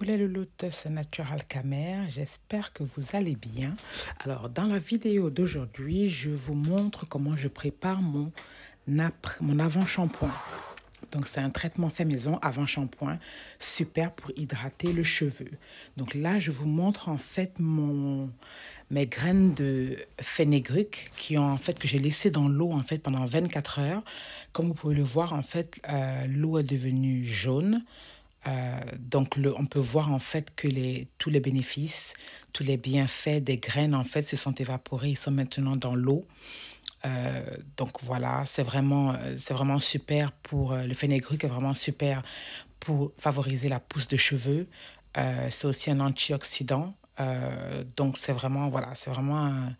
coucou les louloutes, c'est Natural Camer, j'espère que vous allez bien. Alors dans la vidéo d'aujourd'hui, je vous montre comment je prépare mon avant-shampoing. Donc c'est un traitement fait maison avant shampoing, super pour hydrater le cheveu. Donc là, je vous montre en fait mes graines de fenugrec que j'ai laissé dans l'eau en fait pendant 24 heures. Comme vous pouvez le voir, en fait, l'eau est devenue jaune. Donc, on peut voir en fait que tous les bénéfices, tous les bienfaits des graines en fait se sont évaporés. Ils sont maintenant dans l'eau. Donc voilà, c'est vraiment super pour le fenugrec est vraiment super pour favoriser la pousse de cheveux. C'est aussi un antioxydant. Donc c'est vraiment voilà, c'est vraiment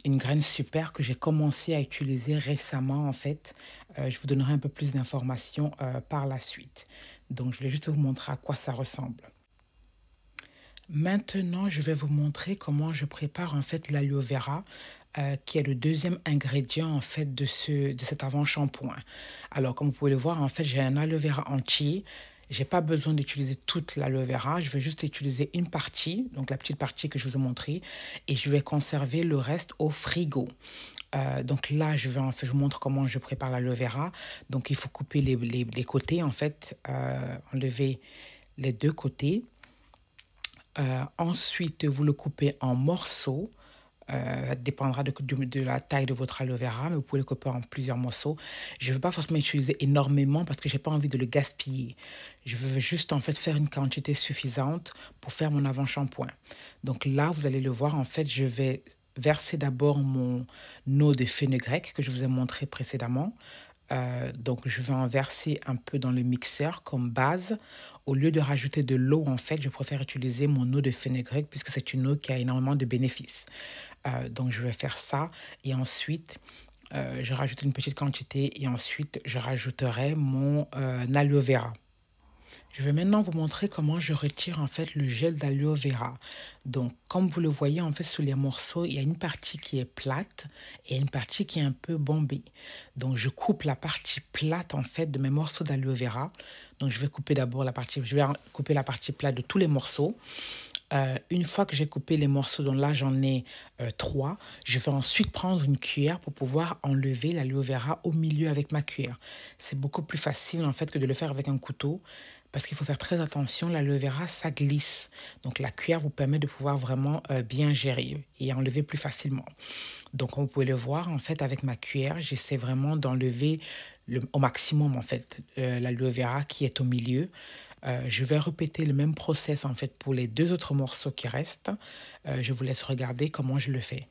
une graine super que j'ai commencé à utiliser récemment en fait. Je vous donnerai un peu plus d'informations par la suite. Donc je vais juste vous montrer à quoi ça ressemble. Maintenant, je vais vous montrer comment je prépare en fait l'aloe vera, qui est le deuxième ingrédient en fait de cet avant-shampoing. Alors, comme vous pouvez le voir, en fait, j'ai un aloe vera entier. J'ai pas besoin d'utiliser toute l'aloe vera. Je vais juste utiliser une partie, donc la petite partie que je vous ai montrée, et je vais conserver le reste au frigo. Donc là, je vous montre comment je prépare l'aloe vera. Donc, il faut couper les côtés, en fait, enlever les deux côtés. Ensuite, vous le coupez en morceaux. Dépendra de la taille de votre aloe vera, mais vous pouvez le couper en plusieurs morceaux. Je ne veux pas forcément utiliser énormément parce que je n'ai pas envie de le gaspiller. Je veux juste en fait faire une quantité suffisante pour faire mon avant-shampoing. Donc là, vous allez le voir, en fait, je vais verser d'abord mon eau de fenugrec que je vous ai montré précédemment. Donc, je vais en verser un peu dans le mixeur comme base. Au lieu de rajouter de l'eau, en fait, je préfère utiliser mon eau de fenugrec puisque c'est une eau qui a énormément de bénéfices. Donc, je vais faire ça et ensuite, je rajoute une petite quantité et ensuite, je rajouterai mon aloe vera. Je vais maintenant vous montrer comment je retire en fait le gel d'aloe vera. Donc, comme vous le voyez en fait sous les morceaux, il y a une partie qui est plate et une partie qui est un peu bombée. Donc, je coupe la partie plate en fait de mes morceaux d'aloe vera. Donc, je vais couper couper la partie plate de tous les morceaux. Une fois que j'ai coupé les morceaux, dont là j'en ai 3, je vais ensuite prendre une cuillère pour pouvoir enlever l'aloe vera au milieu avec ma cuillère. C'est beaucoup plus facile en fait que de le faire avec un couteau parce qu'il faut faire très attention, l'aloe vera ça glisse. Donc la cuillère vous permet de pouvoir vraiment bien gérer et enlever plus facilement. Donc comme vous pouvez le voir en fait avec ma cuillère, j'essaie vraiment d'enlever au maximum en fait l'aloe vera qui est au milieu. Je vais répéter le même process en fait pour les deux autres morceaux qui restent. Je vous laisse regarder comment je le fais.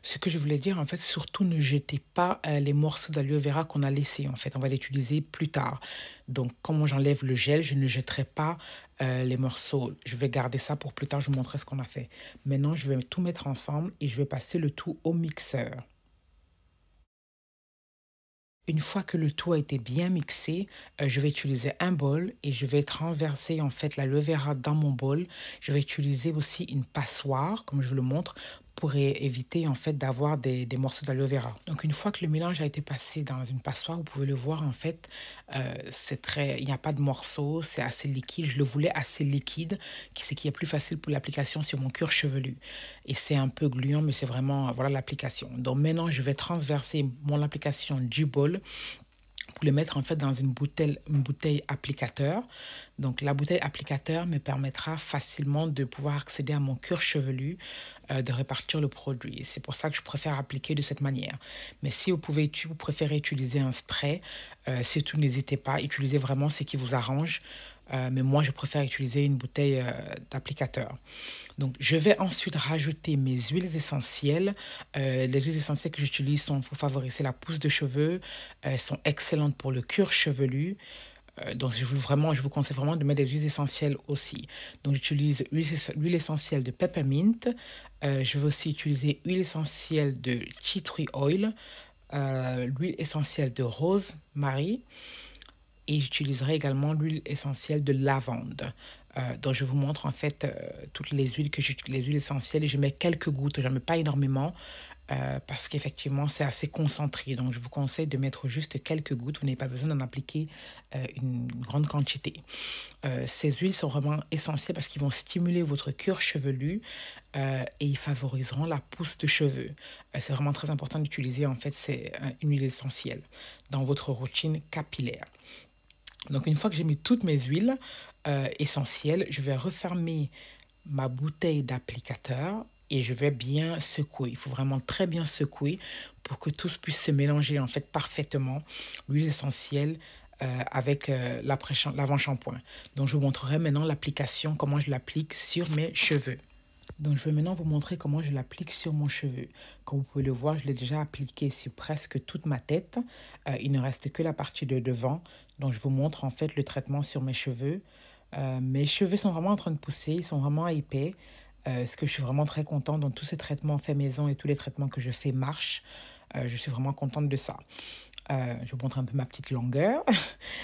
Ce que je voulais dire, en fait, surtout ne jetez pas les morceaux d'aloe vera qu'on a laissés. En fait, on va l'utiliser plus tard. Donc, comment j'enlève le gel, je ne jetterai pas les morceaux. Je vais garder ça pour plus tard, je vous montrerai ce qu'on a fait. Maintenant, je vais tout mettre ensemble et je vais passer le tout au mixeur. Une fois que le tout a été bien mixé, je vais utiliser un bol et je vais transverser en fait l'aloe vera dans mon bol. Je vais utiliser aussi une passoire, comme je vous le montre, pour éviter en fait d'avoir des morceaux d'aloe vera. Donc une fois que le mélange a été passé dans une passoire, vous pouvez le voir en fait, il n'y a pas de morceaux, c'est assez liquide. Je le voulais assez liquide, ce qui est plus facile pour l'application sur mon cuir chevelu. Et c'est un peu gluant, mais c'est vraiment, voilà l'application. Donc maintenant, je vais transverser mon application du bol pour le mettre en fait dans une bouteille applicateur. Donc la bouteille applicateur me permettra facilement de pouvoir accéder à mon cuir chevelu, de répartir le produit. C'est pour ça que je préfère appliquer de cette manière. Mais si vous préférez utiliser un spray, surtout n'hésitez pas, utilisez vraiment ce qui vous arrange. Mais moi, je préfère utiliser une bouteille d'applicateur. Donc, je vais ensuite rajouter mes huiles essentielles. Les huiles essentielles que j'utilise sont pour favoriser la pousse de cheveux. Elles sont excellentes pour le cuir chevelu. Donc, je vous conseille vraiment de mettre des huiles essentielles aussi. Donc, j'utilise l'huile essentielle de peppermint. Je vais aussi utiliser l'huile essentielle de tea tree oil, l'huile essentielle de rosemary. Et j'utiliserai également l'huile essentielle de lavande. Donc, je vous montre en fait toutes les huiles que j'utilise, les huiles essentielles, et je mets quelques gouttes, je n'en mets pas énormément parce qu'effectivement, c'est assez concentré. Donc, je vous conseille de mettre juste quelques gouttes. Vous n'avez pas besoin d'en appliquer une grande quantité. Ces huiles sont vraiment essentielles parce qu'ils vont stimuler votre cuir chevelu et ils favoriseront la pousse de cheveux. C'est vraiment très important d'utiliser en fait une huile essentielle dans votre routine capillaire. Donc, une fois que j'ai mis toutes mes huiles essentielles, je vais refermer ma bouteille d'applicateur et je vais bien secouer. Il faut vraiment très bien secouer pour que tout puisse se mélanger en fait parfaitement, l'huile essentielle avec l'avant-shampoing. Donc, je vous montrerai maintenant l'application, comment je l'applique sur mes cheveux. Donc, je vais maintenant vous montrer comment je l'applique sur mon cheveu. Comme vous pouvez le voir, je l'ai déjà appliqué sur presque toute ma tête. Il ne reste que la partie de devant. Donc, je vous montre en fait le traitement sur mes cheveux. Mes cheveux sont vraiment en train de pousser, ils sont vraiment épais. Ce que je suis vraiment très contente. Donc, tous ces traitements faits maison et tous les traitements que je fais marchent. Je suis vraiment contente de ça. Je vous montre un peu ma petite longueur.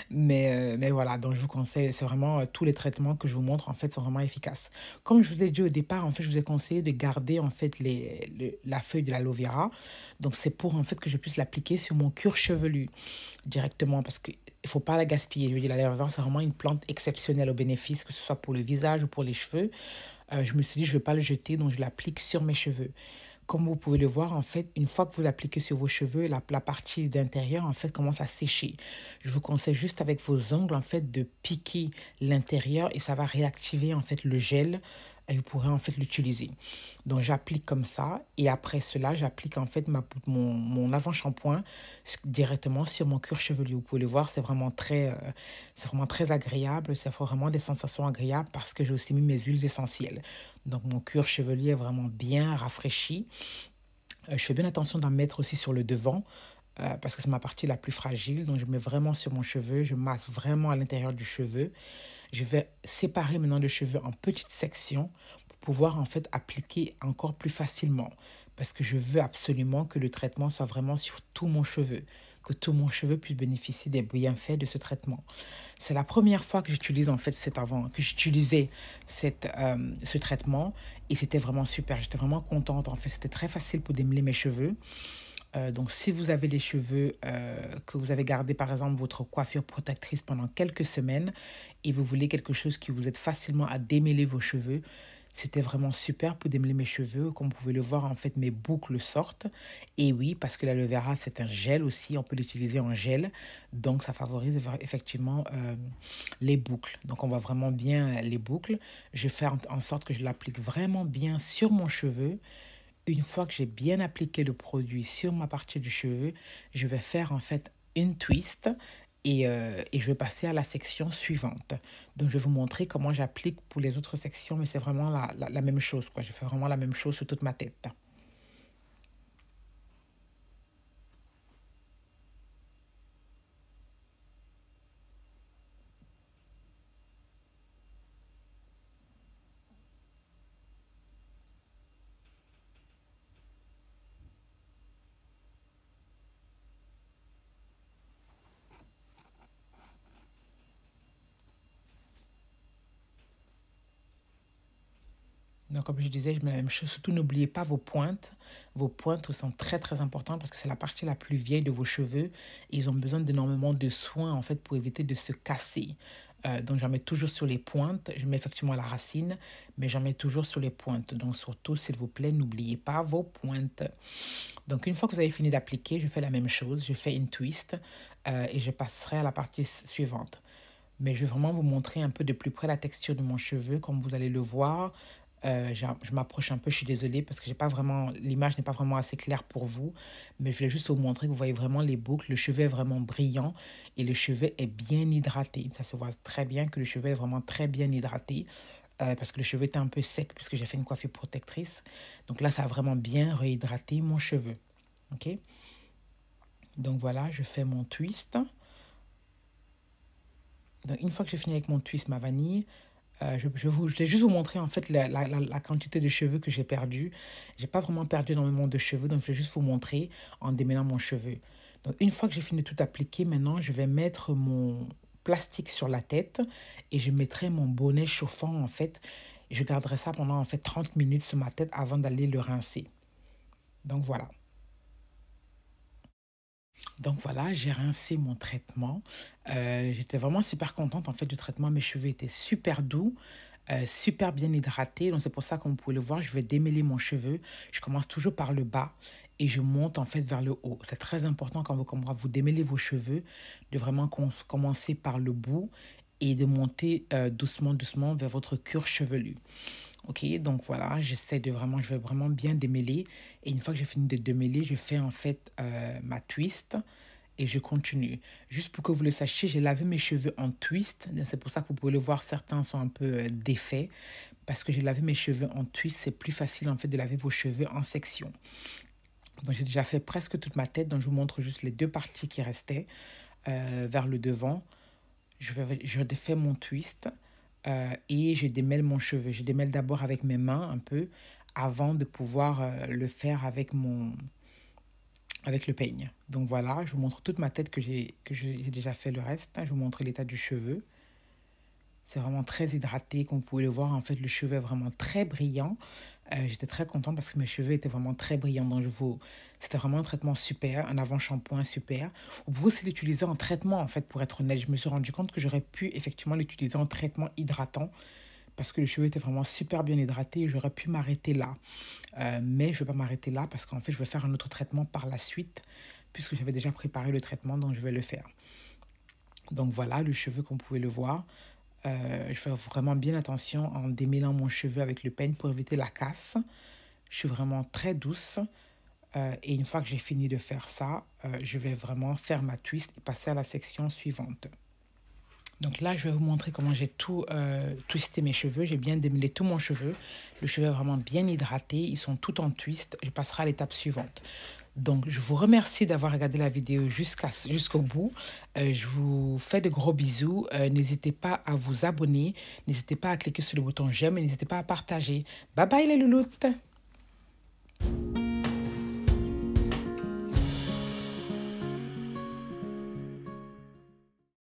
Mais voilà, donc je vous conseille, c'est vraiment tous les traitements que je vous montre, en fait, sont vraiment efficaces. Comme je vous ai dit au départ, en fait, je vous ai conseillé de garder, en fait, la feuille de l'aloe vera. Donc, c'est pour, en fait, que je puisse l'appliquer sur mon cuir chevelu directement parce qu'il ne faut pas la gaspiller. Je veux dire, l'aloe vera, c'est vraiment une plante exceptionnelle au bénéfice, que ce soit pour le visage ou pour les cheveux. Je me suis dit, je ne vais pas le jeter, donc je l'applique sur mes cheveux. Comme vous pouvez le voir, en fait, une fois que vous l'appliquez sur vos cheveux, la partie d'intérieur, en fait, commence à sécher. Je vous conseille juste avec vos ongles, en fait, de piquer l'intérieur et ça va réactiver, en fait, le gel et vous pourrez, en fait, l'utiliser. Donc, j'applique comme ça et après cela, j'applique, en fait, mon avant-shampoing directement sur mon cuir chevelu. Vous pouvez le voir, c'est vraiment très agréable. Ça fait vraiment des sensations agréables parce que j'ai aussi mis mes huiles essentielles. Donc, mon cuir chevelu est vraiment bien rafraîchi. Je fais bien attention d'en mettre aussi sur le devant parce que c'est ma partie la plus fragile. Donc, je mets vraiment sur mon cheveu. Je masse vraiment à l'intérieur du cheveu. Je vais séparer maintenant le cheveu en petites sections pour pouvoir en fait appliquer encore plus facilement. Parce que je veux absolument que le traitement soit vraiment sur tout mon cheveu. Que tout mon cheveu puisse bénéficier des bienfaits de ce traitement. C'est la première fois que j'utilise en fait que j'utilisais ce traitement et c'était vraiment super. J'étais vraiment contente. En fait, c'était très facile pour démêler mes cheveux. Donc, si vous avez les cheveux que vous avez gardé, par exemple, votre coiffure protectrice pendant quelques semaines et vous voulez quelque chose qui vous aide facilement à démêler vos cheveux, c'était vraiment super pour démêler mes cheveux. Comme vous pouvez le voir, en fait, mes boucles sortent. Et oui, parce que l'aloe vera, c'est un gel aussi. On peut l'utiliser en gel. Donc, ça favorise effectivement les boucles. Donc, on voit vraiment bien les boucles. Je fais en sorte que je l'applique vraiment bien sur mon cheveu. Une fois que j'ai bien appliqué le produit sur ma partie du cheveu, je vais faire en fait une twist et je vais passer à la section suivante. Donc, je vais vous montrer comment j'applique pour les autres sections, mais c'est vraiment la même chose, quoi. Je fais vraiment la même chose sur toute ma tête. Donc, comme je disais, je mets la même chose. Surtout, n'oubliez pas vos pointes. Vos pointes sont très, très importantes parce que c'est la partie la plus vieille de vos cheveux. Et ils ont besoin d'énormément de soins, en fait, pour éviter de se casser. Donc, j'en mets toujours sur les pointes. Je mets effectivement la racine, mais j'en mets toujours sur les pointes. Donc, surtout, s'il vous plaît, n'oubliez pas vos pointes. Donc, une fois que vous avez fini d'appliquer, je fais la même chose. Je fais une twist et je passerai à la partie suivante. Mais je vais vraiment vous montrer un peu de plus près la texture de mon cheveu, comme vous allez le voir. Je m'approche un peu, je suis désolée parce que j'ai pas vraiment, l'image n'est pas vraiment assez claire pour vous, mais je voulais juste vous montrer que vous voyez vraiment les boucles, le cheveu est vraiment brillant et le cheveu est bien hydraté. Ça se voit très bien que le cheveu est vraiment très bien hydraté parce que le cheveu était un peu sec puisque j'ai fait une coiffure protectrice. Donc là, ça a vraiment bien réhydraté mon cheveu. Ok? Donc voilà, je fais mon twist. Donc une fois que j'ai fini avec mon twist, ma vanille, je vais juste vous montrer en fait la quantité de cheveux que j'ai perdu. J'ai pas vraiment perdu énormément de cheveux, donc je vais juste vous montrer en démêlant mon cheveu. Donc une fois que j'ai fini de tout appliquer, maintenant je vais mettre plastique sur la tête et je mettrai mon bonnet chauffant en fait. Je garderai ça pendant en fait 30 minutes sur ma tête avant d'aller le rincer. Donc voilà. Donc voilà, j'ai rincé mon traitement. J'étais vraiment super contente en fait du traitement. Mes cheveux étaient super doux, super bien hydratés. Donc c'est pour ça, comme vous pouvez le voir, je vais démêler mon cheveu. Je commence toujours par le bas et je monte en fait vers le haut. C'est très important quand vous démêlez vos cheveux, de vraiment commencer par le bout et de monter doucement, doucement vers votre cuir chevelu. Ok, donc voilà, je vais vraiment bien démêler. Et une fois que j'ai fini de démêler, je fais en fait ma twist et je continue. Juste pour que vous le sachiez, j'ai lavé mes cheveux en twist. C'est pour ça que vous pouvez le voir, certains sont un peu défaits. Parce que j'ai lavé mes cheveux en twist, c'est plus facile en fait de laver vos cheveux en section. Donc j'ai déjà fait presque toute ma tête, donc je vous montre juste les deux parties qui restaient vers le devant. Je défais mon twist et je démêle mon cheveu. Je démêle d'abord avec mes mains un peu avant de pouvoir le faire avec le peigne. Donc voilà, je vous montre toute ma tête que j'ai déjà fait le reste. Je vous montre l'état du cheveu. C'est vraiment très hydraté, comme vous pouvez le voir. En fait, le cheveu est vraiment très brillant. J'étais très contente parce que mes cheveux étaient vraiment très brillants. Donc, c'était vraiment un traitement super, un avant-shampoing super. Vous pouvez aussi l'utiliser en traitement, en fait, pour être honnête. Je me suis rendu compte que j'aurais pu effectivement l'utiliser en traitement hydratant parce que le cheveu était vraiment super bien hydraté et j'aurais pu m'arrêter là. Mais je ne vais pas m'arrêter là parce qu'en fait, je vais faire un autre traitement par la suite puisque j'avais déjà préparé le traitement, donc je vais le faire. Donc voilà, le cheveu, comme vous pouvez le voir. Je fais vraiment bien attention en démêlant mon cheveu avec le peigne pour éviter la casse. Je suis vraiment très douce. Et une fois que j'ai fini de faire ça, je vais vraiment faire ma twist et passer à la section suivante. Donc là, je vais vous montrer comment j'ai tout twisté mes cheveux. J'ai bien démêlé tout mon cheveu. Le cheveu est vraiment bien hydraté. Ils sont tout en twist. Je passerai à l'étape suivante. Donc, je vous remercie d'avoir regardé la vidéo jusqu'au bout. Je vous fais de gros bisous. N'hésitez pas à vous abonner. N'hésitez pas à cliquer sur le bouton j'aime et n'hésitez pas à partager. Bye bye les louloutes!